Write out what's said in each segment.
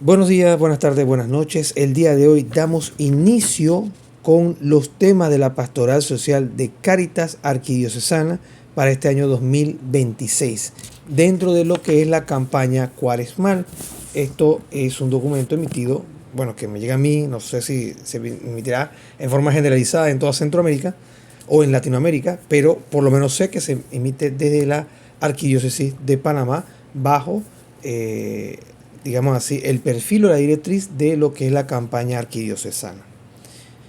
Buenos días, buenas tardes, buenas noches. El día de hoy damos inicio con los temas de la Pastoral Social de Cáritas Arquidiocesana para este año 2026, dentro de lo que es la campaña cuaresmal. Esto es un documento emitido, bueno, que me llega a mí, no sé si se emitirá en forma generalizada en toda Centroamérica o en Latinoamérica, pero por lo menos sé que se emite desde la Arquidiócesis de Panamá bajo digamos así, el perfil o la directriz de lo que es la campaña arquidiocesana.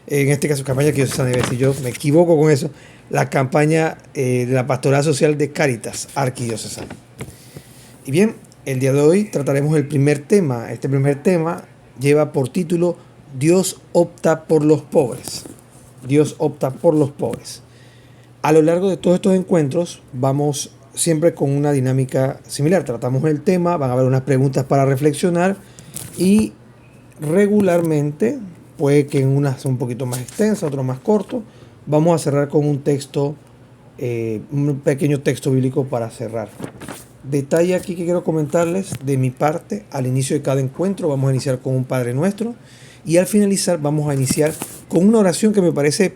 En este caso, campaña arquidiocesana, si yo me equivoco con eso, la campaña de la Pastoral Social de Cáritas Arquidiocesana. Y bien, el día de hoy trataremos el primer tema. Este primer tema lleva por título Dios opta por los pobres. Dios opta por los pobres. A lo largo de todos estos encuentros vamos siempre con una dinámica similar. Tratamos el tema, van a haber unas preguntas para reflexionar y regularmente, puede que en unas son un poquito más extensas, otras más corto, vamos a cerrar con un texto, un pequeño texto bíblico para cerrar. Detalle aquí que quiero comentarles de mi parte: al inicio de cada encuentro vamos a iniciar con un Padre Nuestro y al finalizar vamos a iniciar con una oración que me parece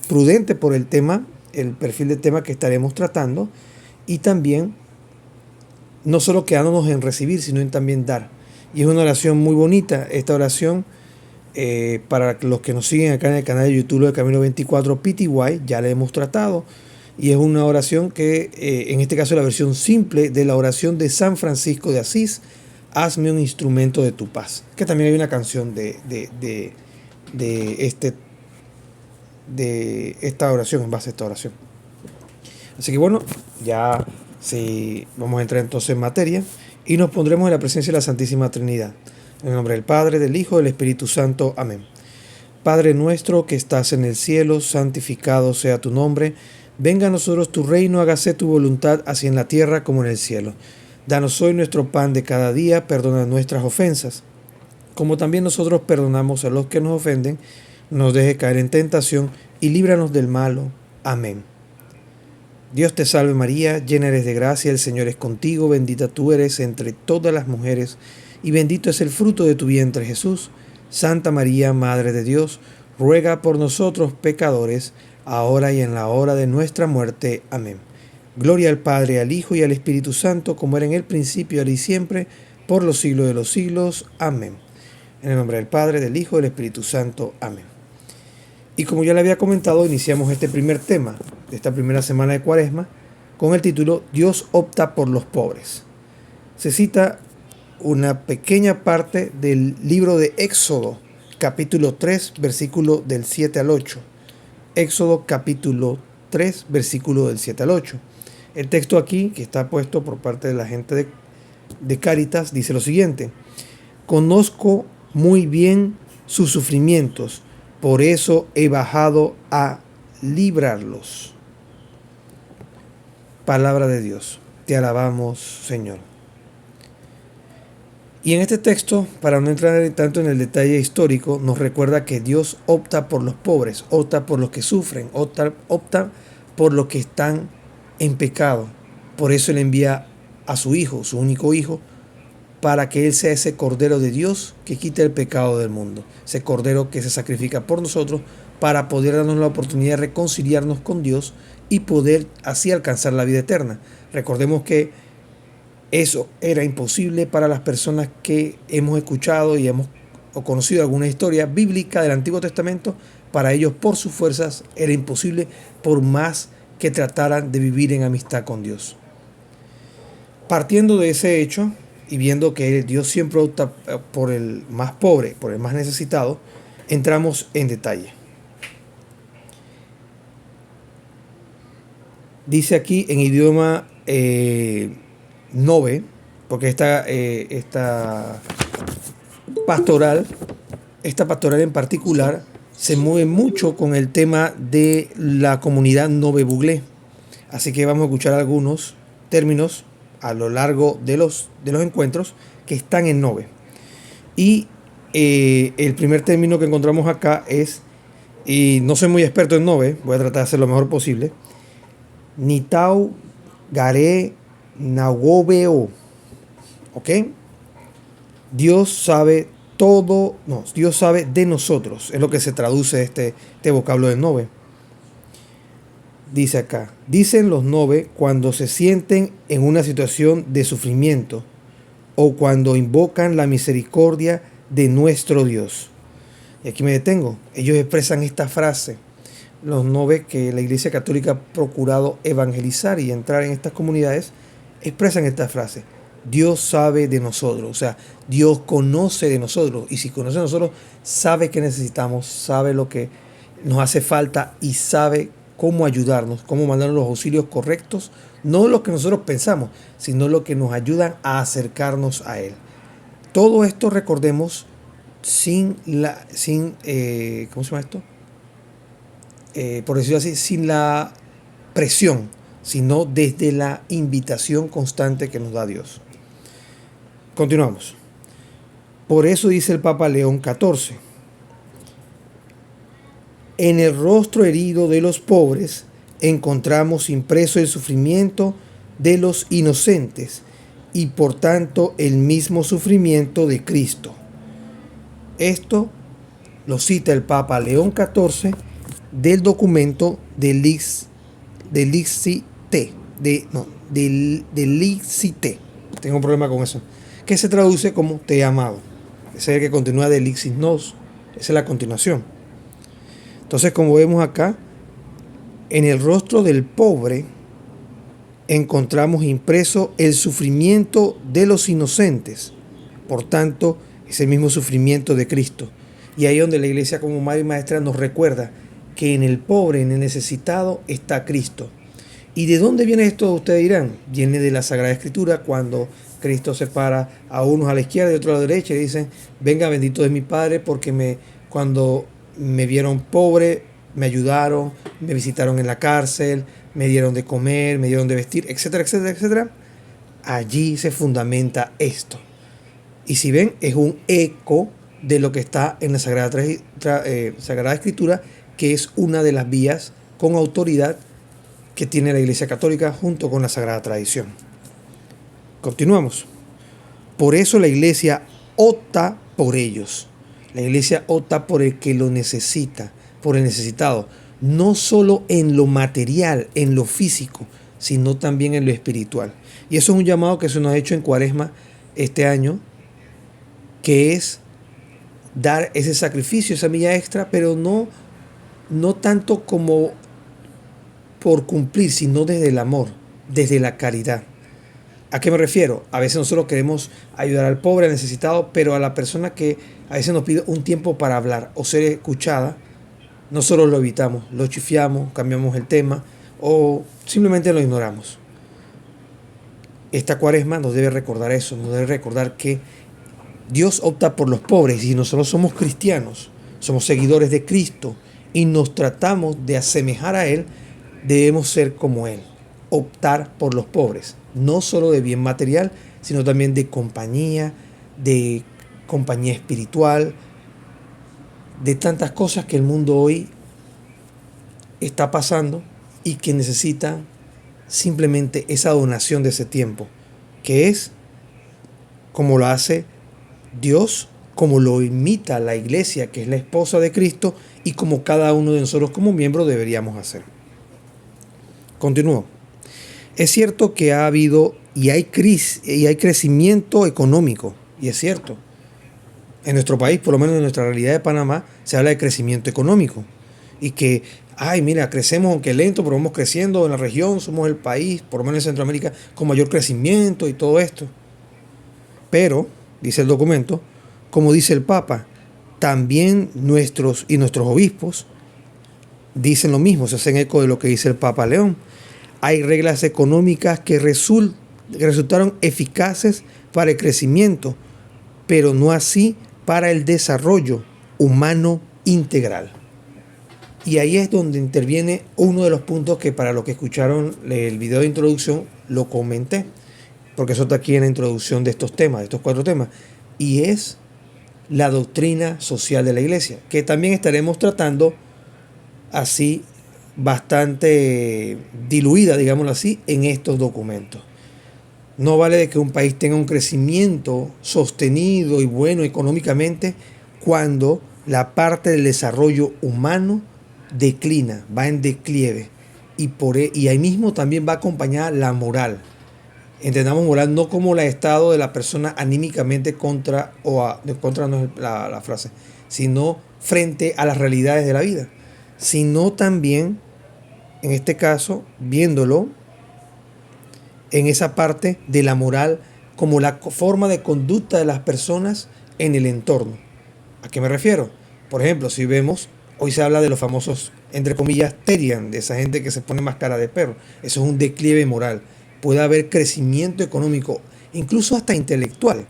prudente por el tema, el perfil de tema que estaremos tratando, y también no solo quedándonos en recibir, sino en también dar. Y es una oración muy bonita. Esta oración, para los que nos siguen acá en el canal de YouTube de Camino 24 PTY, ya la hemos tratado. Y es una oración que, en este caso, es la versión simple de la oración de San Francisco de Asís: hazme un instrumento de tu paz. Que también hay una canción de esta oración, en base a esta oración. Así que bueno, ya sí, vamos a entrar entonces en materia y nos pondremos en la presencia de la Santísima Trinidad. En el nombre del Padre, del Hijo y del Espíritu Santo. Amén. Padre nuestro que estás en el cielo, santificado sea tu nombre. Venga a nosotros tu reino, hágase tu voluntad, así en la tierra como en el cielo. Danos hoy nuestro pan de cada día, perdona nuestras ofensas, como también nosotros perdonamos a los que nos ofenden. No nos dejes caer en tentación y líbranos del malo. Amén. Dios te salve María, llena eres de gracia, el Señor es contigo, bendita tú eres entre todas las mujeres, y bendito es el fruto de tu vientre Jesús. Santa María, Madre de Dios, ruega por nosotros pecadores, ahora y en la hora de nuestra muerte. Amén. Gloria al Padre, al Hijo y al Espíritu Santo, como era en el principio, ahora y siempre, por los siglos de los siglos. Amén. En el nombre del Padre, del Hijo y del Espíritu Santo. Amén. Y como ya le había comentado, iniciamos este primer tema de esta primera semana de Cuaresma con el título Dios opta por los pobres. Se cita una pequeña parte del libro de Éxodo, capítulo 3, versículo del 7 al 8. Éxodo capítulo 3, versículo del 7 al 8. El texto aquí, que está puesto por parte de la gente de Cáritas, dice lo siguiente: conozco muy bien sus sufrimientos, por eso he bajado a librarlos. Palabra de Dios. Te alabamos, Señor. Y en este texto, para no entrar tanto en el detalle histórico, nos recuerda que Dios opta por los pobres, opta por los que sufren, opta por los que están en pecado. Por eso Él envía a su Hijo, su único Hijo, para que Él sea ese Cordero de Dios que quita el pecado del mundo. Ese Cordero que se sacrifica por nosotros para poder darnos la oportunidad de reconciliarnos con Dios y poder así alcanzar la vida eterna. Recordemos que eso era imposible para las personas que hemos escuchado y hemos conocido alguna historia bíblica del Antiguo Testamento. Para ellos, por sus fuerzas, era imposible, por más que trataran de vivir en amistad con Dios. Partiendo de ese hecho, y viendo que Dios siempre opta por el más pobre, por el más necesitado, entramos en detalle. Dice aquí en idioma Nove, porque esta pastoral en particular se mueve mucho con el tema de la comunidad Nove Buglé. Así que vamos a escuchar algunos términos a lo largo de los encuentros que están en Nove. Y el primer término que encontramos acá es, y no soy muy experto en Nove, voy a tratar de hacer lo mejor posible: Nitau Gare Nawobeo. ¿Ok? Dios sabe todo, no, Dios sabe de nosotros, es lo que se traduce este vocablo de Nove. Dice acá, dicen los Nove cuando se sienten en una situación de sufrimiento o cuando invocan la misericordia de nuestro Dios. Y aquí me detengo. Ellos expresan esta frase, los Nove, que la Iglesia Católica ha procurado evangelizar y entrar en estas comunidades, expresan esta frase. Dios sabe de nosotros, o sea, Dios conoce de nosotros, y si conoce de nosotros, sabe que necesitamos, sabe lo que nos hace falta y sabe cómo ayudarnos, cómo mandarnos los auxilios correctos, no los que nosotros pensamos, sino los que nos ayudan a acercarnos a Él. Todo esto, recordemos, ¿cómo se llama esto? Por decirlo así, sin la presión, sino desde la invitación constante que nos da Dios. Continuamos. Por eso dice el Papa León XIV, en el rostro herido de los pobres encontramos impreso el sufrimiento de los inocentes y por tanto el mismo sufrimiento de Cristo. Esto lo cita el Papa León XIV del documento de Lixite. Tengo un problema con eso. Que se traduce como te he amado. Ese es el que continúa de Lixis Nos. Esa es la continuación. Entonces, como vemos acá, en el rostro del pobre encontramos impreso el sufrimiento de los inocentes. Por tanto, ese mismo sufrimiento de Cristo. Y ahí es donde la Iglesia, como madre y maestra, nos recuerda que en el pobre, en el necesitado, está Cristo. ¿Y de dónde viene esto? Ustedes dirán. Viene de la Sagrada Escritura, cuando Cristo separa a unos a la izquierda y otros a la derecha y dicen, venga bendito de mi Padre, porque cuando me vieron pobre, me ayudaron, me visitaron en la cárcel, me dieron de comer, me dieron de vestir, etcétera, etcétera, etcétera. Allí se fundamenta esto. Y si ven, es un eco de lo que está en la Sagrada Escritura, que es una de las vías con autoridad que tiene la Iglesia Católica junto con la Sagrada Tradición. Continuamos. Por eso la Iglesia opta por ellos. La Iglesia opta por el que lo necesita, por el necesitado, no solo en lo material, en lo físico, sino también en lo espiritual. Y eso es un llamado que se nos ha hecho en Cuaresma este año, que es dar ese sacrificio, esa milla extra, pero no tanto como por cumplir, sino desde el amor, desde la caridad. ¿A qué me refiero? A veces nosotros queremos ayudar al pobre, al necesitado, pero a la persona que a veces nos pide un tiempo para hablar o ser escuchada, nosotros lo evitamos, lo chifiamos, cambiamos el tema o simplemente lo ignoramos. Esta Cuaresma nos debe recordar eso, nos debe recordar que Dios opta por los pobres y nosotros somos cristianos, somos seguidores de Cristo y nos tratamos de asemejar a Él, debemos ser como Él, optar por los pobres, no solo de bien material, sino también de compañía espiritual, de tantas cosas que el mundo hoy está pasando y que necesita simplemente esa donación de ese tiempo, que es como lo hace Dios, como lo imita la Iglesia, que es la esposa de Cristo, y como cada uno de nosotros como miembros deberíamos hacer. Continúo. Es cierto que ha habido y hay crecimiento económico, y es cierto. En nuestro país, por lo menos en nuestra realidad de Panamá, se habla de crecimiento económico. Y que, mira, crecemos aunque lento, pero vamos creciendo en la región, somos el país, por lo menos en Centroamérica, con mayor crecimiento y todo esto. Pero, dice el documento, como dice el Papa, también nuestros obispos dicen lo mismo, se hacen eco de lo que dice el Papa León. Hay reglas económicas que resultaron eficaces para el crecimiento, pero no así para el desarrollo humano integral. Y ahí es donde interviene uno de los puntos que para los que escucharon el video de introducción lo comenté, porque eso está aquí en la introducción de estos temas, de estos 4 temas, y es la doctrina social de la Iglesia, que también estaremos tratando así bastante diluida, digámoslo así, en estos documentos. No vale de que un país tenga un crecimiento sostenido y bueno económicamente cuando la parte del desarrollo humano declina, va en declive. Y ahí mismo también va acompañada la moral. Entendamos moral no como el estado de la persona anímicamente contra, contra no es la frase, sino frente a las realidades de la vida, sino también, en este caso, viéndolo en esa parte de la moral como la forma de conducta de las personas en el entorno. ¿A qué me refiero? Por ejemplo, si vemos, hoy se habla de los famosos, entre comillas, Terian, de esa gente que se pone máscara de perro. Eso es un declive moral. Puede haber crecimiento económico, incluso hasta intelectual,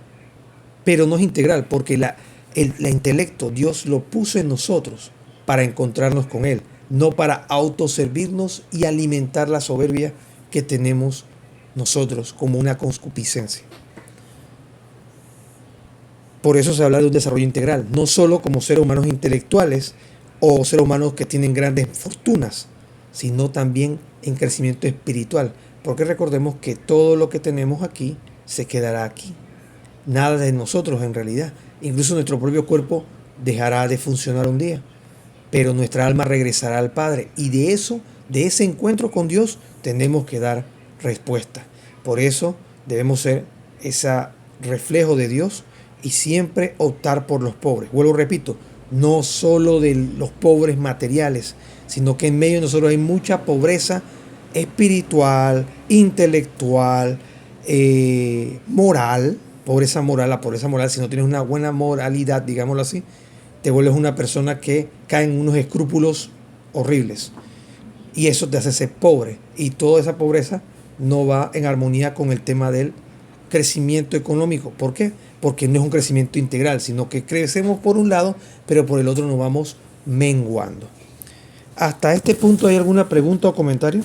pero no es integral, porque la intelecto Dios lo puso en nosotros para encontrarnos con Él, no para autoservirnos y alimentar la soberbia que tenemos nosotros como una concupiscencia. Por eso se habla de un desarrollo integral, no solo como seres humanos intelectuales o seres humanos que tienen grandes fortunas, sino también en crecimiento espiritual, porque recordemos que todo lo que tenemos aquí se quedará aquí. Nada de nosotros en realidad, incluso nuestro propio cuerpo dejará de funcionar un día, pero nuestra alma regresará al Padre y de eso, de ese encuentro con Dios, tenemos que dar respuesta. Por eso debemos ser ese reflejo de Dios y siempre optar por los pobres. Vuelvo, repito, no solo de los pobres materiales, sino que en medio de nosotros hay mucha pobreza espiritual, intelectual, moral, pobreza moral. La pobreza moral, si no tienes una buena moralidad, digámoslo así, te vuelves una persona que cae en unos escrúpulos horribles. Y eso te hace ser pobre. Y toda esa pobreza no va en armonía con el tema del crecimiento económico. ¿Por qué? Porque no es un crecimiento integral, sino que crecemos por un lado, pero por el otro nos vamos menguando. ¿Hasta este punto hay alguna pregunta o comentario?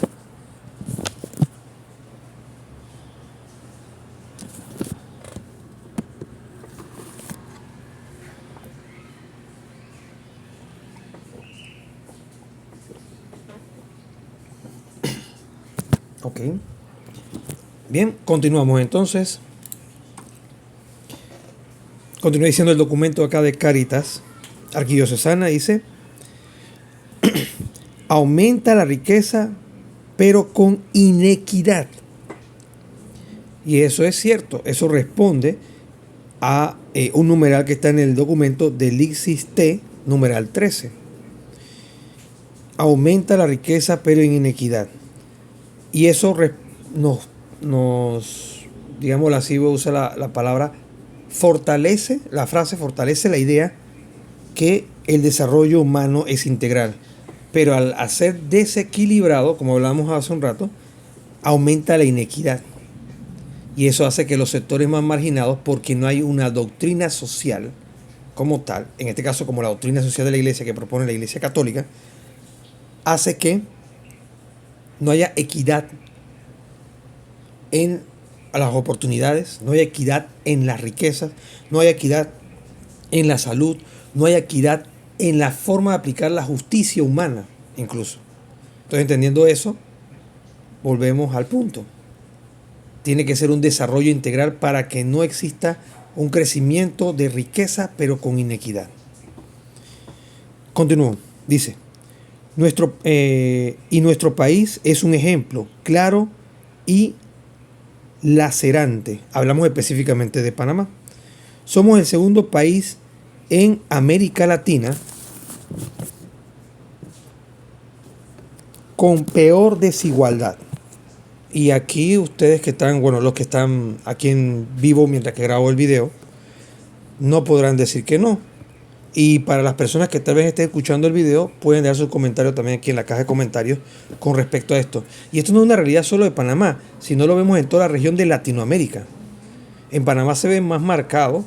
Ok. Bien, continuamos entonces. Continúa diciendo el documento acá de Cáritas Arquidiocesana, dice: aumenta la riqueza, pero con inequidad. Y eso es cierto, eso responde a un numeral que está en el documento del Lixis T, numeral 13. Aumenta la riqueza, pero en inequidad. Y eso nos digámoslo así, voy a usar la palabra, fortalece, la frase fortalece la idea que el desarrollo humano es integral. Pero al ser desequilibrado, como hablamos hace un rato, aumenta la inequidad. Y eso hace que los sectores más marginados, porque no hay una doctrina social como tal, en este caso como la doctrina social de la Iglesia que propone la Iglesia Católica, hace que no haya equidad en las oportunidades, no hay equidad en las riquezas, no hay equidad en la salud, no hay equidad en la forma de aplicar la justicia humana, incluso. Entonces, entendiendo eso, volvemos al punto. Tiene que ser un desarrollo integral para que no exista un crecimiento de riqueza, pero con inequidad. Continúo. Dice: nuestro país es un ejemplo claro y lacerante. Hablamos específicamente de Panamá. Somos el segundo país en América Latina con peor desigualdad. Y aquí ustedes que están, bueno, los que están aquí en vivo mientras que grabo el video, no podrán decir que no. Y para las personas que tal vez estén escuchando el video, pueden dar sus comentarios también aquí en la caja de comentarios con respecto a esto. Y esto no es una realidad solo de Panamá, sino lo vemos en toda la región de Latinoamérica. En Panamá se ve más marcado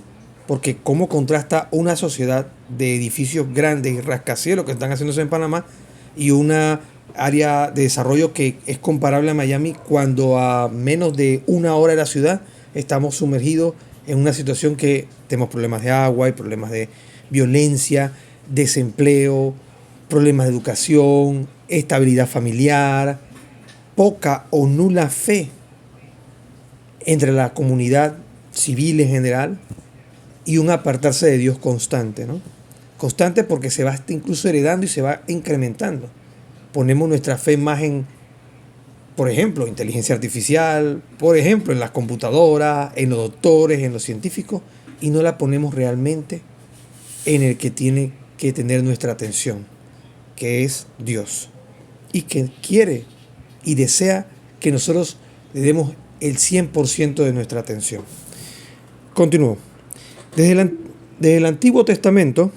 porque cómo contrasta una sociedad de edificios grandes y rascacielos que están haciéndose en Panamá y una área de desarrollo que es comparable a Miami, cuando a menos de una hora de la ciudad estamos sumergidos en una situación que tenemos problemas de agua y problemas de violencia, desempleo, problemas de educación, estabilidad familiar, poca o nula fe entre la comunidad civil en general y un apartarse de Dios constante, ¿no? Constante porque se va incluso heredando y se va incrementando. Ponemos nuestra fe más en, por ejemplo, inteligencia artificial, por ejemplo, en las computadoras, en los doctores, en los científicos, y no la ponemos realmente en el que tiene que tener nuestra atención, que es Dios, y que quiere y desea que nosotros le demos el 100% de nuestra atención. Continúo. Desde el Antiguo Testamento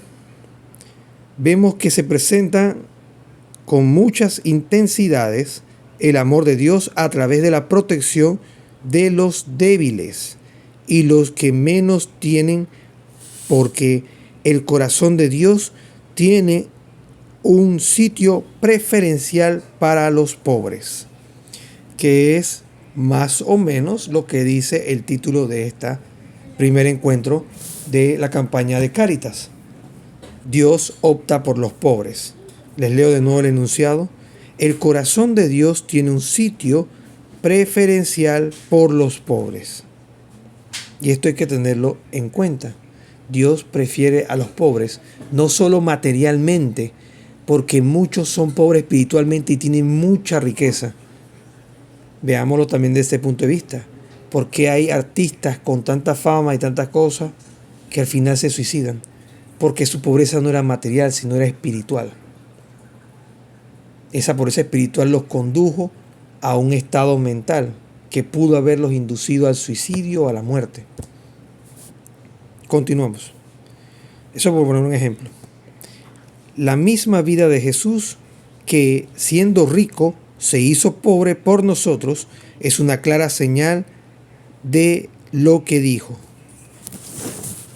vemos que se presenta con muchas intensidades el amor de Dios a través de la protección de los débiles y los que menos tienen, porque el corazón de Dios tiene un sitio preferencial para los pobres, que es más o menos lo que dice el título de este primer encuentro de la campaña de Cáritas. Dios opta por los pobres. Les leo de nuevo el enunciado. El corazón de Dios tiene un sitio preferencial por los pobres. Y esto hay que tenerlo en cuenta. Dios prefiere a los pobres, no solo materialmente, porque muchos son pobres espiritualmente y tienen mucha riqueza. Veámoslo también desde este punto de vista. Porque hay artistas con tanta fama y tantas cosas que al final se suicidan? Porque su pobreza no era material, sino era espiritual. Esa pobreza espiritual los condujo a un estado mental que pudo haberlos inducido al suicidio o a la muerte. Continuamos. Eso por poner un ejemplo. La misma vida de Jesús, que siendo rico se hizo pobre por nosotros, es una clara señal de lo que dijo.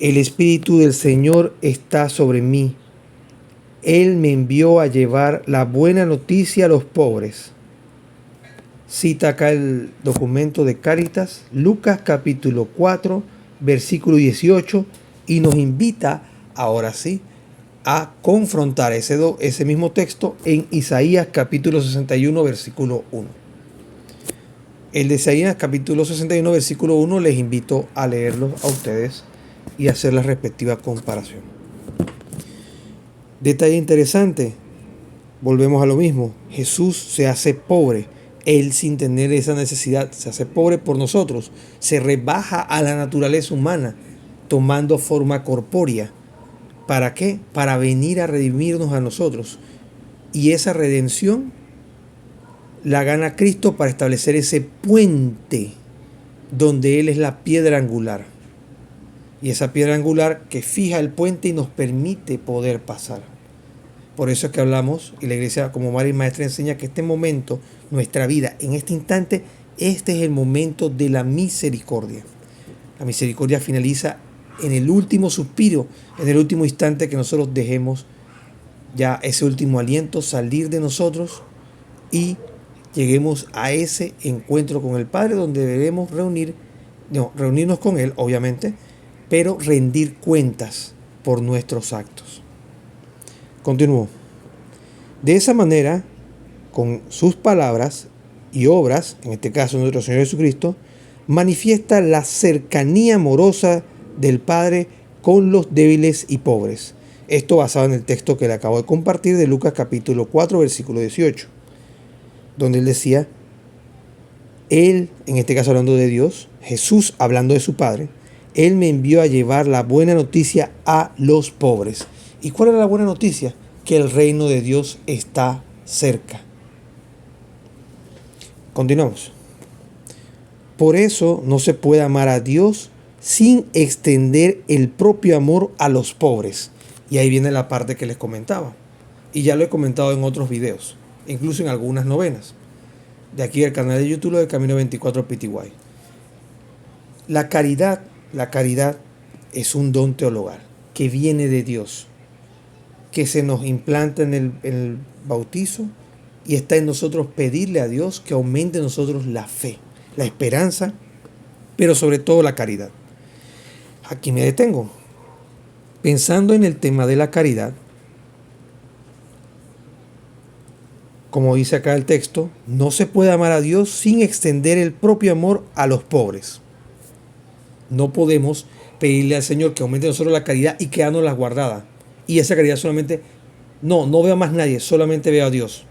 El Espíritu del Señor está sobre mí. Él me envió a llevar la buena noticia a los pobres. Cita acá el documento de Cáritas, Lucas capítulo 4, versículo 18, y nos invita, ahora sí, a confrontar ese mismo texto en Isaías capítulo 61, versículo 1. El de Isaías capítulo 61, versículo 1, les invito a leerlo a ustedes y hacer la respectiva comparación. Detalle interesante, volvemos a lo mismo, Jesús se hace pobre, Él sin tener esa necesidad, se hace pobre por nosotros, se rebaja a la naturaleza humana, tomando forma corpórea. ¿Para qué? Para venir a redimirnos a nosotros. Y esa redención la gana Cristo para establecer ese puente donde Él es la piedra angular. Y esa piedra angular que fija el puente y nos permite poder pasar. Por eso es que hablamos, y la iglesia como madre y maestra enseña que este momento, nuestra vida, en este instante, este es el momento de la misericordia. La misericordia finaliza en el último suspiro, en el último instante que nosotros dejemos ya ese último aliento salir de nosotros y lleguemos a ese encuentro con el Padre donde debemos reunirnos con Él, obviamente, pero rendir cuentas por nuestros actos. Continúo. De esa manera, con sus palabras y obras, en este caso nuestro Señor Jesucristo, manifiesta la cercanía amorosa del Padre con los débiles y pobres. Esto basado en el texto que le acabo de compartir de Lucas capítulo 4, versículo 18, donde Él decía, Él, en este caso hablando de Dios, Jesús hablando de su Padre, Él me envió a llevar la buena noticia a los pobres. ¿Y cuál era la buena noticia? Que el reino de Dios está cerca. Continuamos. Por eso no se puede amar a Dios sin extender el propio amor a los pobres. Y ahí viene la parte que les comentaba. Y ya lo he comentado en otros videos, incluso en algunas novenas. De aquí del canal de YouTube de Camino 24 PTY. La caridad es un don teologal que viene de Dios, que se nos implanta en el bautizo y está en nosotros pedirle a Dios que aumente en nosotros la fe, la esperanza, pero sobre todo la caridad. Aquí me detengo. Pensando en el tema de la caridad, como dice acá el texto, no se puede amar a Dios sin extender el propio amor a los pobres. No podemos pedirle al Señor que aumente en nosotros la caridad y quedarnos la guardada. Y esa caridad solamente, no veo a más nadie, solamente veo a Dios.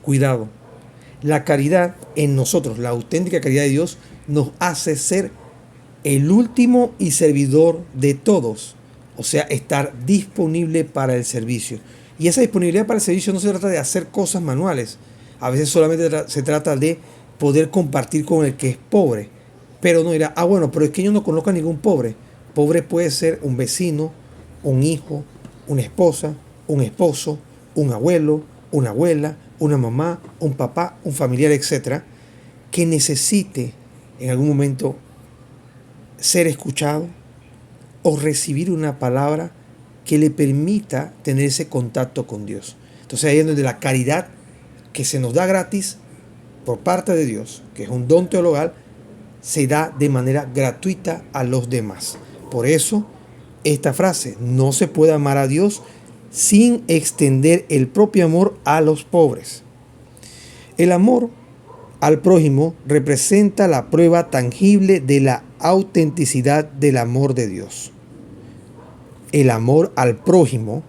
Cuidado. La caridad en nosotros, la auténtica caridad de Dios, nos hace ser el último y servidor de todos. O sea, estar disponible para el servicio. Y esa disponibilidad para el servicio no se trata de hacer cosas manuales. A veces solamente se trata de poder compartir con el que es pobre. Pero no dirá, bueno, pero es que yo no conozco a ningún pobre. Pobre puede ser un vecino, un hijo, una esposa, un esposo, un abuelo, una abuela, una mamá, un papá, un familiar, etcétera, que necesite en algún momento ser escuchado o recibir una palabra que le permita tener ese contacto con Dios. Entonces ahí es donde la caridad que se nos da gratis por parte de Dios, que es un don teologal, se da de manera gratuita a los demás. Por eso, esta frase, no se puede amar a Dios sin extender el propio amor a los pobres. El amor al prójimo representa la prueba tangible de la autenticidad del amor de Dios. El amor al prójimo,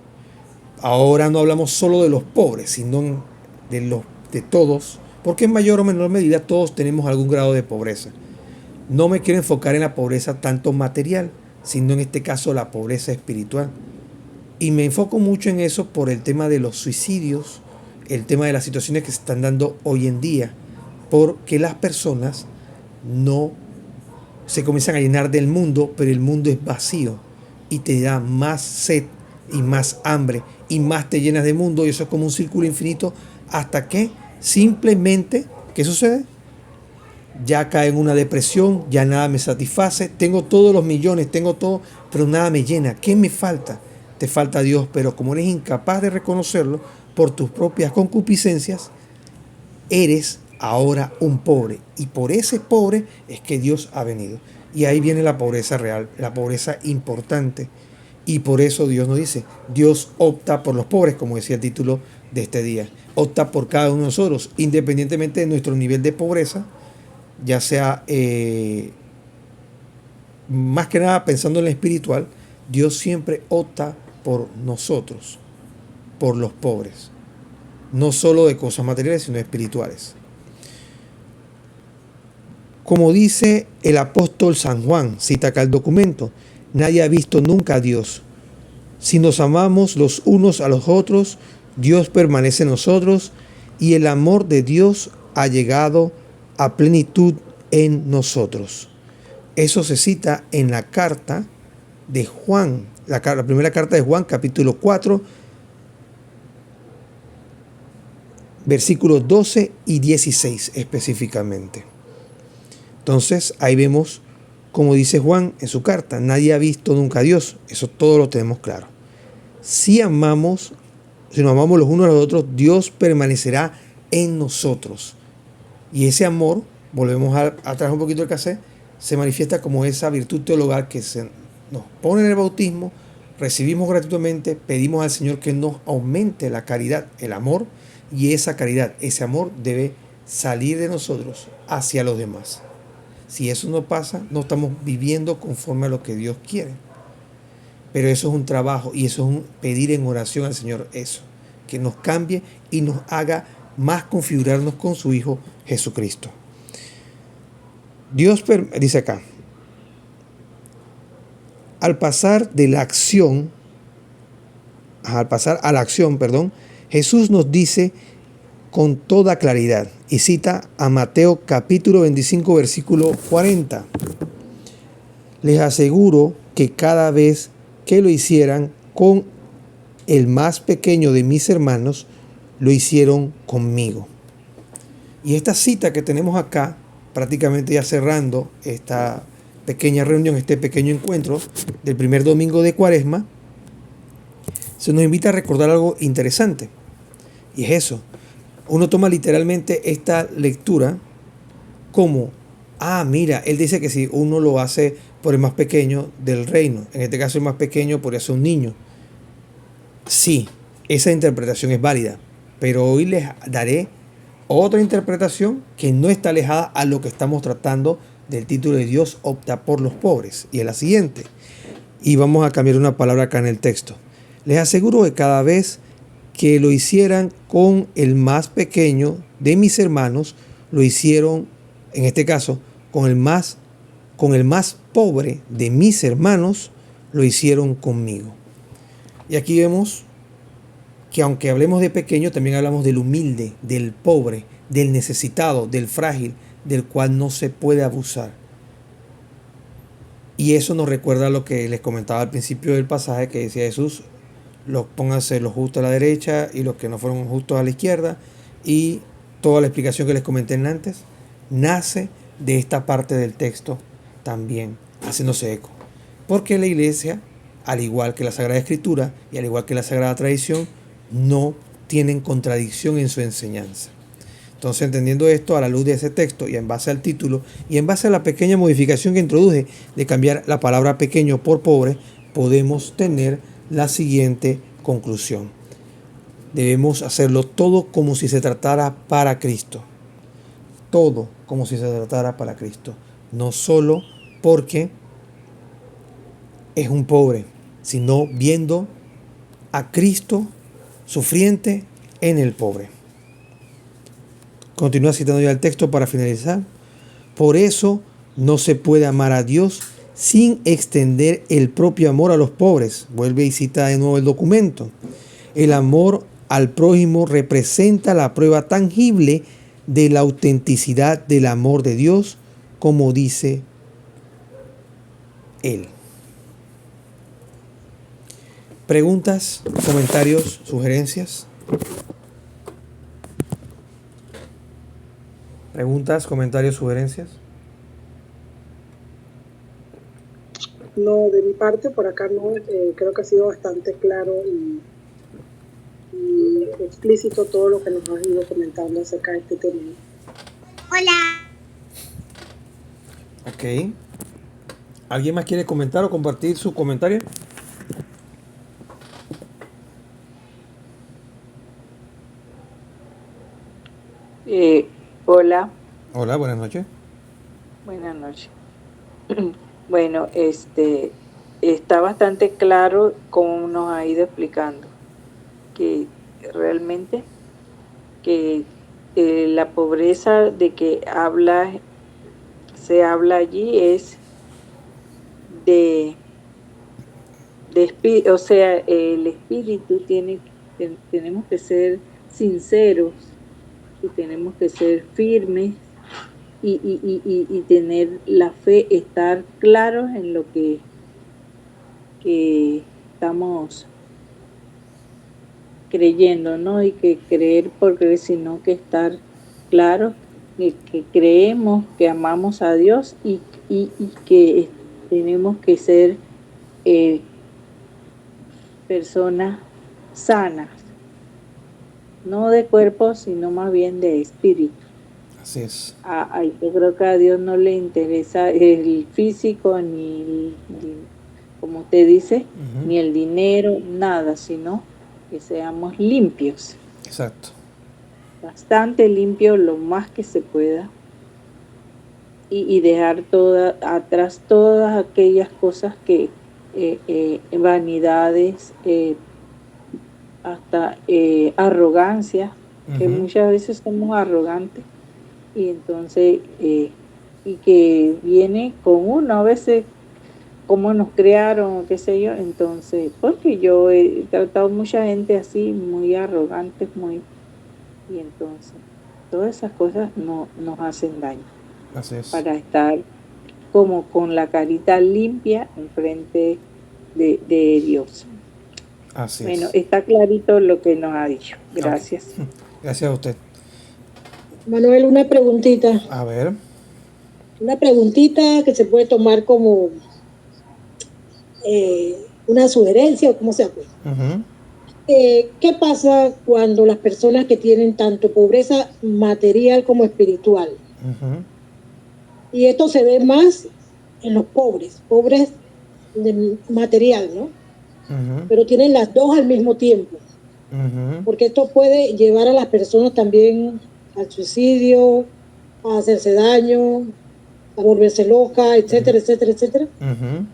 ahora no hablamos solo de los pobres, sino de todos, porque en mayor o menor medida todos tenemos algún grado de pobreza. No me quiero enfocar en la pobreza tanto material, sino en este caso la pobreza espiritual. Y me enfoco mucho en eso por el tema de los suicidios, el tema de las situaciones que se están dando hoy en día, porque las personas no se comienzan a llenar del mundo, pero el mundo es vacío y te da más sed y más hambre y más te llenas de mundo, y eso es como un círculo infinito hasta que simplemente, ¿qué sucede? Ya cae en una depresión, ya nada me satisface, tengo todos los millones, tengo todo, pero nada me llena. ¿Qué me falta? Te falta Dios, pero como eres incapaz de reconocerlo por tus propias concupiscencias, eres ahora un pobre. Y por ese pobre es que Dios ha venido. Y ahí viene la pobreza real, la pobreza importante. Y por eso Dios nos dice, Dios opta por los pobres, como decía el título de este día. Opta por cada uno de nosotros, independientemente de nuestro nivel de pobreza, ya sea más que nada pensando en lo espiritual, Dios siempre opta por nosotros, por los pobres, no solo de cosas materiales, sino espirituales. Como dice el apóstol San Juan, cita acá el documento, nadie ha visto nunca a Dios. Si nos amamos los unos a los otros, Dios permanece en nosotros y el amor de Dios ha llegado a plenitud en nosotros. Eso se cita en la carta de Juan, la primera carta de Juan, capítulo 4, versículos 12 y 16 específicamente. Entonces ahí vemos, como dice Juan en su carta, nadie ha visto nunca a Dios. Eso todo lo tenemos claro. Si nos amamos los unos a los otros, Dios permanecerá en nosotros. Y ese amor, volvemos atrás un poquito el cassette, se manifiesta como esa virtud teologal que nos pone en el bautismo, recibimos gratuitamente, pedimos al Señor que nos aumente la caridad, el amor, y esa caridad, ese amor debe salir de nosotros hacia los demás. Si eso no pasa, no estamos viviendo conforme a lo que Dios quiere. Pero eso es un trabajo y eso es un pedir en oración al Señor eso, que nos cambie y nos haga más configurarnos con su Hijo Jesucristo. Dios dice acá, al pasar a la acción, Jesús nos dice con toda claridad y cita a Mateo capítulo 25 versículo 40. Les aseguro que cada vez que lo hicieran con el más pequeño de mis hermanos, lo hicieron conmigo. Y esta cita que tenemos acá, prácticamente ya cerrando esta pequeña reunión, este pequeño encuentro del primer domingo de Cuaresma, se nos invita a recordar algo interesante. Y es eso. Uno toma literalmente esta lectura como, mira, él dice que si uno lo hace por el más pequeño del reino, en este caso el más pequeño podría ser un niño. Sí, esa interpretación es válida, pero hoy les daré otra interpretación que no está alejada a lo que estamos tratando del título de Dios opta por los pobres, y es la siguiente. Y vamos a cambiar una palabra acá en el texto. Les aseguro que cada vez que lo hicieran con el más pequeño de mis hermanos, lo hicieron, en este caso, con el más pobre de mis hermanos, lo hicieron conmigo. Y aquí vemos que aunque hablemos de pequeño, también hablamos del humilde, del pobre, del necesitado, del frágil, del cual no se puede abusar. Y eso nos recuerda lo que les comentaba al principio del pasaje, que decía Jesús: pónganse los justos a la derecha y los que no fueron justos a la izquierda. Y toda la explicación que les comenté antes nace de esta parte del texto también, haciéndose eco. Porque la iglesia, al igual que la Sagrada Escritura y al igual que la Sagrada Tradición, no tienen contradicción en su enseñanza. Entonces, entendiendo esto a la luz de ese texto y en base al título y en base a la pequeña modificación que introduje de cambiar la palabra pequeño por pobre, podemos tener la siguiente conclusión. Debemos hacerlo todo como si se tratara para Cristo. Todo como si se tratara para Cristo. No solo porque es un pobre, sino viendo a Cristo sufriente en el pobre. Continúa citando ya el texto para finalizar. Por eso no se puede amar a Dios sin extender el propio amor a los pobres. Vuelve y cita de nuevo el documento. El amor al prójimo representa la prueba tangible de la autenticidad del amor de Dios, como dice él. ¿Preguntas, comentarios, sugerencias? ¿Preguntas, comentarios, sugerencias? No, de mi parte, por acá no. Creo que ha sido bastante claro y explícito todo lo que nos has ido comentando acerca de este tema. Hola. Ok. ¿Alguien más quiere comentar o compartir su comentario? Hola. Hola, buenas noches. Buenas noches. Bueno, está bastante claro cómo nos ha ido explicando que realmente que la pobreza de que se habla allí es de espíritu, o sea, el espíritu tenemos que ser sinceros y tenemos que ser firmes y tener la fe, estar claros en lo que estamos creyendo, ¿no? Y que creer por creer, sino que estar claros que creemos, que amamos a Dios y que tenemos que ser personas sanas, no de cuerpo, sino más bien de espíritu. Así es. Yo creo que a Dios no le interesa el físico, ni como usted dice, ni el dinero, nada, sino que seamos limpios. Exacto. Bastante limpios, lo más que se pueda. Y dejar atrás todas aquellas cosas que, vanidades, hasta arrogancia, que muchas veces somos arrogantes. Y entonces, y que viene con uno, a veces, cómo nos crearon, qué sé yo, entonces, porque yo he tratado mucha gente así, muy arrogantes, y entonces, todas esas cosas nos hacen daño. Así es. Para estar como con la carita limpia enfrente de Dios. Así bueno, es. está clarito lo que nos ha dicho. Gracias. Okay. Gracias a usted. Manuel, una preguntita. A ver. Una preguntita que se puede tomar como una sugerencia o como sea. Pues. ¿Qué pasa cuando las personas que tienen tanto pobreza material como espiritual? Y esto se ve más en los pobres de material, ¿no? Pero tienen las dos al mismo tiempo. Porque esto puede llevar a las personas también al suicidio, a hacerse daño, a volverse loca, etcétera, etcétera, etcétera. Ujú.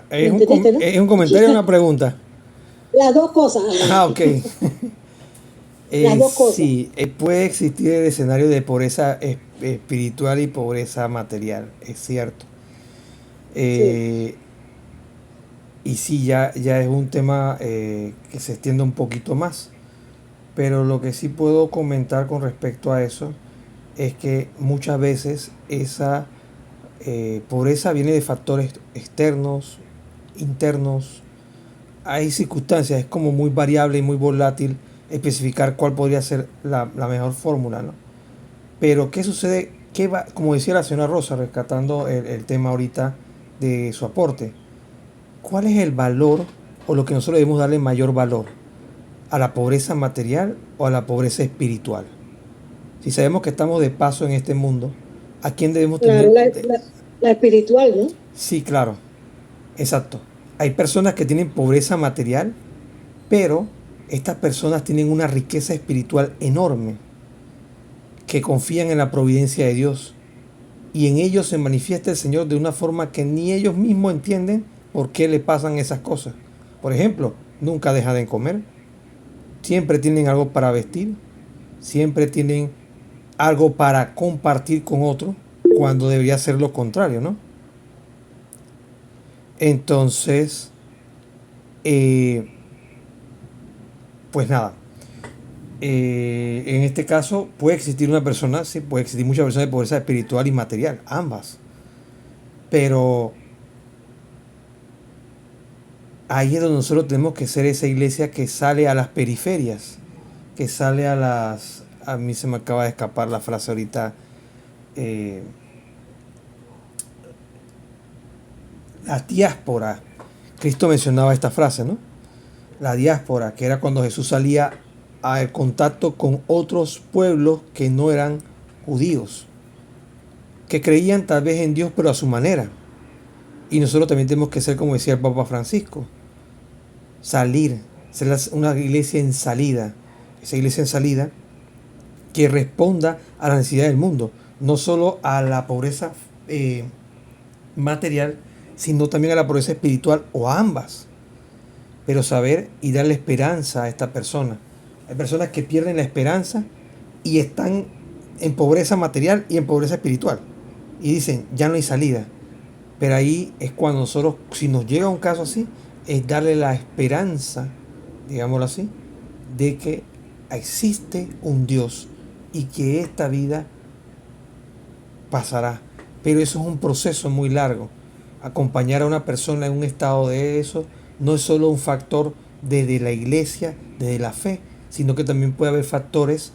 ¿Me entendiste, no? Es un comentario o una pregunta. Las dos cosas, Ah, ok. las dos cosas. Sí, puede existir el escenario de pobreza espiritual y pobreza material, es cierto. Sí, Eh, y sí, ya es un tema que se extiende un poquito más. Pero lo que sí puedo comentar con respecto a eso es que muchas veces esa pobreza viene de factores externos, internos. Hay circunstancias, es como muy variable y muy volátil especificar cuál podría ser la mejor fórmula, ¿no? Pero ¿qué sucede? ¿Qué va, como decía la señora Rosa, rescatando el tema ahorita de su aporte? ¿Cuál es el valor o lo que nosotros debemos darle mayor valor? ¿A la pobreza material o a la pobreza espiritual? Si sabemos que estamos de paso en este mundo, ¿a quién debemos claro, tener? la espiritual, ¿no? Sí, claro, exacto. Hay personas que tienen pobreza material, pero estas personas tienen una riqueza espiritual enorme, que confían en la providencia de Dios. Y en ellos se manifiesta el Señor de una forma que ni ellos mismos entienden por qué le pasan esas cosas. Por ejemplo, nunca dejan de comer, siempre tienen algo para vestir, siempre tienen algo para compartir con otro, cuando debería ser lo contrario, ¿no? Entonces, eh, pues nada, en este caso puede existir una persona, sí, puede existir muchas personas de pobreza espiritual y material, ambas, pero ahí es donde nosotros tenemos que ser esa iglesia que sale a las periferias, que sale a las... A mí se me acaba de escapar la frase ahorita. eh, la diáspora. Cristo mencionaba esta frase, ¿no? La diáspora, que era cuando Jesús salía al contacto con otros pueblos que no eran judíos, que creían tal vez en Dios pero a su manera. Y nosotros también tenemos que ser, como decía el Papa Francisco, salir, ser una iglesia en salida, esa iglesia en salida que responda a la necesidad del mundo, no solo a la pobreza material, sino también a la pobreza espiritual o a ambas, pero saber y darle esperanza a esta persona. Hay personas que pierden la esperanza y están en pobreza material y en pobreza espiritual y dicen, ya no hay salida. Pero ahí es cuando nosotros, si nos llega un caso así, es darle la esperanza, digámoslo así, de que existe un Dios y que esta vida pasará. Pero eso es un proceso muy largo. Acompañar a una persona en un estado de eso no es solo un factor desde la iglesia, desde la fe, sino que también puede haber factores,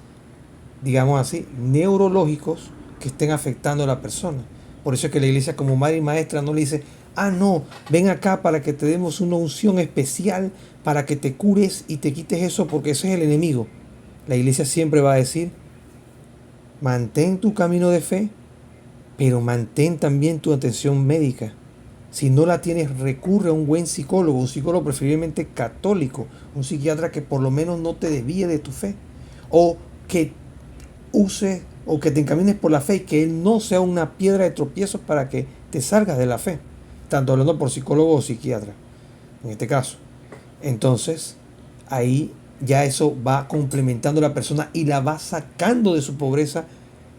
digamos así, neurológicos que estén afectando a la persona. Por eso es que la iglesia como madre y maestra no le dice, ah, no, ven acá para que te demos una unción especial, para que te cures y te quites eso, porque ese es el enemigo. La iglesia siempre va a decir, mantén tu camino de fe, pero mantén también tu atención médica. Si no la tienes, recurre a un buen psicólogo, un psicólogo preferiblemente católico, un psiquiatra que por lo menos no te desvíe de tu fe, o que use o que te encamines por la fe y que él no sea una piedra de tropiezo para que te salgas de la fe, tanto hablando por psicólogo o psiquiatra, en este caso. Entonces, ahí ya eso va complementando a la persona y la va sacando de su pobreza,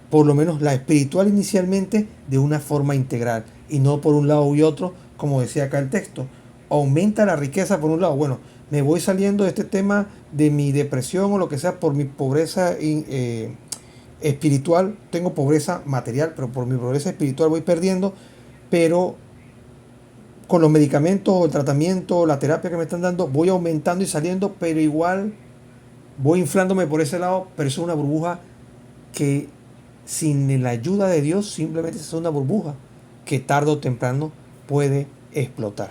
por lo menos la espiritual inicialmente, de una forma integral y no por un lado y otro, como decía acá el texto. Aumenta la riqueza por un lado. Bueno, me voy saliendo de este tema de mi depresión o lo que sea por mi pobreza espiritual. Tengo pobreza material, pero por mi pobreza espiritual voy perdiendo, pero con los medicamentos, el tratamiento, la terapia que me están dando, voy aumentando y saliendo, pero igual voy inflándome por ese lado, pero eso es una burbuja que sin la ayuda de Dios simplemente es una burbuja que tarde o temprano puede explotar.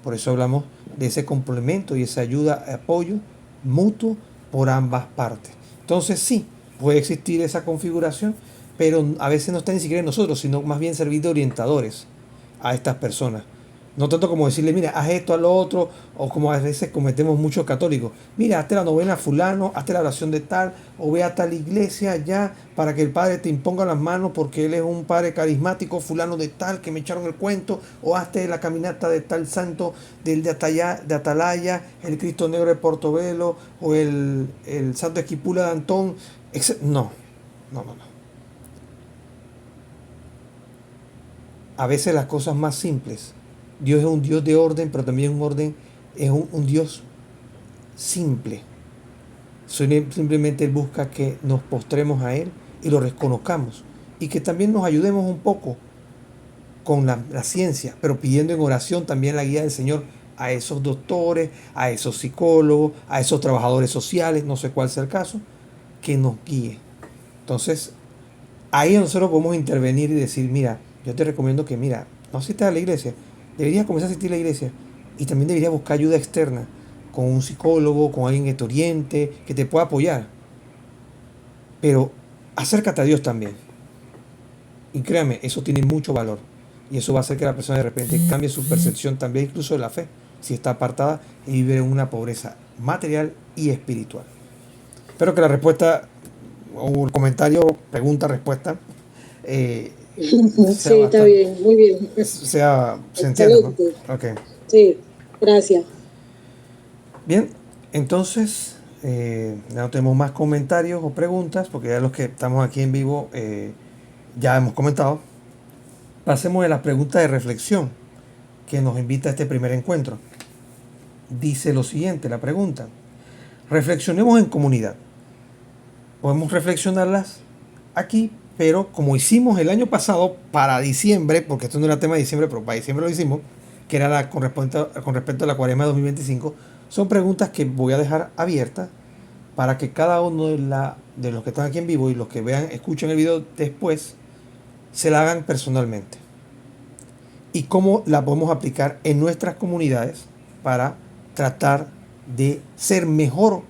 Por eso hablamos de ese complemento y esa ayuda, apoyo mutuo por ambas partes. Entonces sí, puede existir esa configuración, pero a veces no está ni siquiera en nosotros, sino más bien servir de orientadores a estas personas. No tanto como decirle, mira, haz esto, haz lo otro, o como a veces cometemos muchos católicos. Mira, hazte la novena a fulano, hazte la oración de tal, o ve a tal iglesia ya para que el padre te imponga las manos porque él es un padre carismático, fulano de tal, que me echaron el cuento, o hazte la caminata de tal santo del de Atalaya, el Cristo Negro de Portobelo, o el Santo Esquipula de Antón, etc. No, no, no, no. A veces las cosas más simples. Dios es un Dios de orden, pero también un orden, es un Dios simple. Simplemente Él busca que nos postremos a Él y lo reconozcamos. Y que también nos ayudemos un poco con la ciencia, pero pidiendo en oración también la guía del Señor a esos doctores, a esos psicólogos, a esos trabajadores sociales, no sé cuál sea el caso, que nos guíe. Entonces, ahí nosotros podemos intervenir y decir, mira, yo te recomiendo que, mira, no asistas a la iglesia, deberías comenzar a asistir a la iglesia y también deberías buscar ayuda externa con un psicólogo, con alguien que te oriente, que te pueda apoyar. Pero acércate a Dios también. Y créame, eso tiene mucho valor. Y eso va a hacer que la persona de repente cambie su percepción también incluso de la fe, si está apartada y vive en una pobreza material y espiritual. Espero que la respuesta o el comentario, pregunta, respuesta, Sí, está bien, muy bien. se entiende, ¿no? Okay. Sí, gracias. Bien, entonces ya no tenemos más comentarios o preguntas, porque ya los que estamos aquí en vivo ya hemos comentado. Pasemos a las preguntas de reflexión que nos invita a este primer encuentro. Dice lo siguiente, la pregunta: reflexionemos en comunidad. Podemos reflexionarlas aquí, pero como hicimos el año pasado para diciembre, porque esto no era tema de diciembre, pero para diciembre lo hicimos, que era con respecto a la Cuaresma de 2025, son preguntas que voy a dejar abiertas para que cada uno de los que están aquí en vivo y los que escuchen el video después, se la hagan personalmente. Y cómo la podemos aplicar en nuestras comunidades para tratar de ser mejor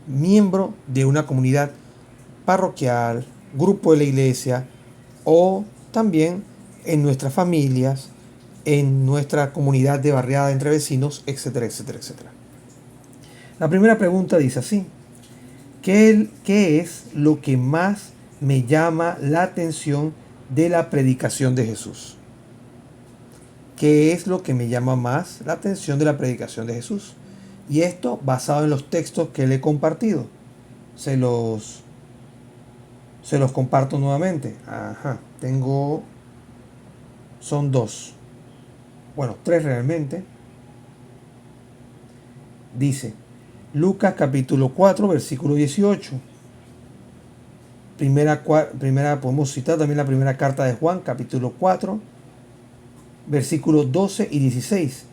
miembro de una comunidad parroquial, grupo de la iglesia, o también en nuestras familias, en nuestra comunidad de barriada entre vecinos, etcétera, etcétera, etcétera. La primera pregunta dice así: ¿qué es lo que más me llama la atención de la predicación de Jesús? ¿Qué es lo que me llama más la atención de la predicación de Jesús? Y esto basado en los textos que le he compartido. Se los comparto nuevamente. Son dos. Bueno, tres realmente. Dice Lucas capítulo 4, versículo 18. Primera, podemos citar también la primera carta de Juan, capítulo 4, versículos 12 y 16.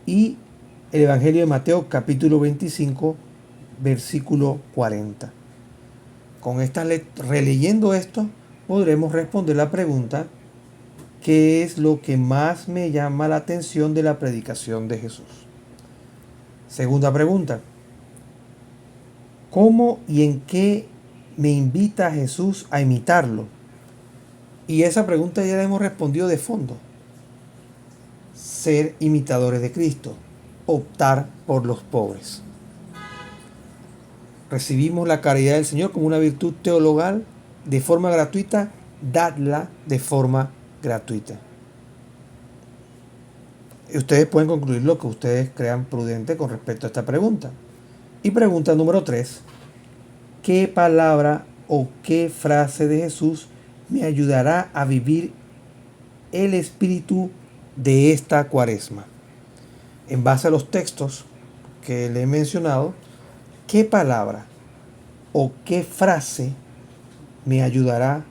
Y el Evangelio de Mateo, capítulo 25, versículo 40. Con releyendo esto, podremos responder la pregunta: ¿qué es lo que más me llama la atención de la predicación de Jesús? Segunda pregunta: ¿cómo y en qué me invita Jesús a imitarlo? Y esa pregunta ya la hemos respondido de fondo. Ser imitadores de Cristo, optar por los pobres. Recibimos la caridad del Señor como una virtud teologal de forma gratuita, dadla de forma gratuita. Y ustedes pueden concluir lo que ustedes crean prudente con respecto a esta pregunta. Y pregunta número 3: ¿qué palabra o qué frase de Jesús me ayudará a vivir el espíritu de esta Cuaresma? En base a los textos que le he mencionado, ¿qué palabra o qué frase me ayudará,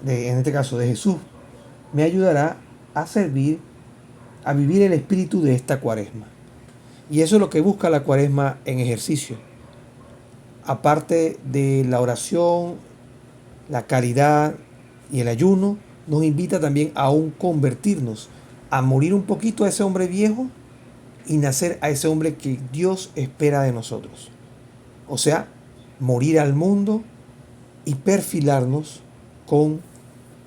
en este caso de Jesús, me ayudará a vivir el espíritu de esta Cuaresma? Y eso es lo que busca la Cuaresma en ejercicio. Aparte de la oración, la caridad y el ayuno, nos invita también a convertirnos, a morir un poquito a ese hombre viejo y nacer a ese hombre que Dios espera de nosotros. O sea, morir al mundo y perfilarnos con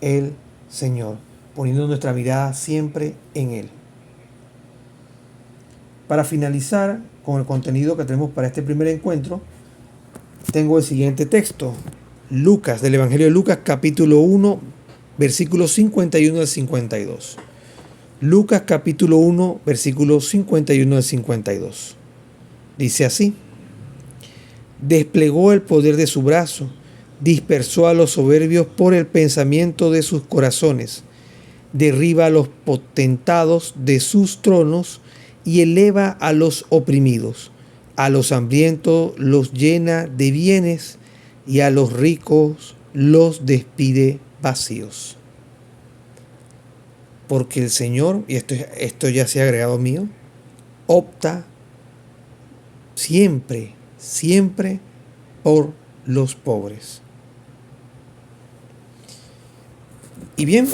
el Señor, poniendo nuestra mirada siempre en Él. Para finalizar con el contenido que tenemos para este primer encuentro, tengo el siguiente texto. Lucas, del Evangelio de Lucas, capítulo 1, versículos 51 al 52. Lucas, capítulo 1, versículos 51 al 52. Dice así: desplegó el poder de su brazo, dispersó a los soberbios por el pensamiento de sus corazones, derriba a los potentados de sus tronos y eleva a los oprimidos. A los hambrientos los llena de bienes y a los ricos los despide vacíos. Porque el Señor, y esto ya se ha agregado mío, opta siempre por los pobres. Y bien,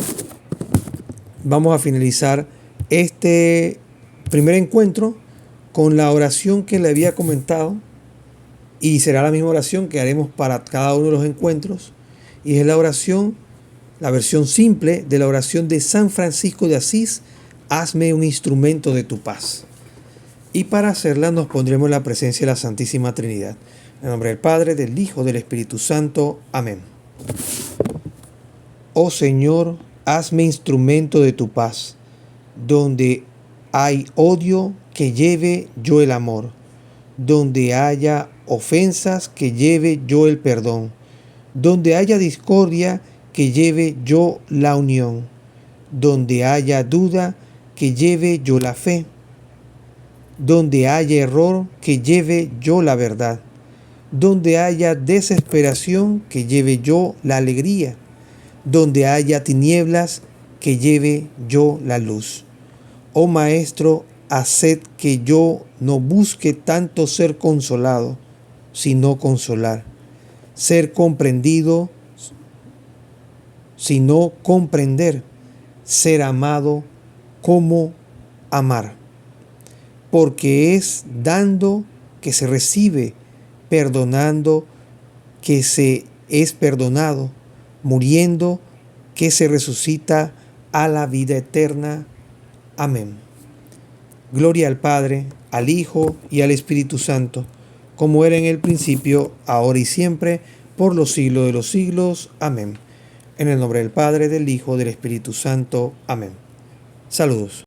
vamos a finalizar este primer encuentro con la oración que le había comentado, y será la misma oración que haremos para cada uno de los encuentros, y es la oración, la versión simple de la oración de San Francisco de Asís: hazme un instrumento de tu paz. Y para hacerla nos pondremos en la presencia de la Santísima Trinidad. En el nombre del Padre, del Hijo, del Espíritu Santo. Amén. Oh Señor, hazme instrumento de tu paz. Donde hay odio, que lleve yo el amor. Donde haya ofensas, que lleve yo el perdón. Donde haya discordia, que lleve yo la unión. Donde haya duda, que lleve yo la fe. Donde haya error, que lleve yo la verdad. Donde haya desesperación, que lleve yo la alegría. Donde haya tinieblas, que lleve yo la luz. Oh Maestro, haced que yo no busque tanto ser consolado, sino consolar. Ser comprendido, sino comprender. Ser amado, como amar. Porque es dando que se recibe, perdonando que se es perdonado, muriendo que se resucita a la vida eterna. Amén. Gloria al Padre, al Hijo y al Espíritu Santo, como era en el principio, ahora y siempre, por los siglos de los siglos. Amén. En el nombre del Padre, del Hijo, del Espíritu Santo. Amén. Saludos.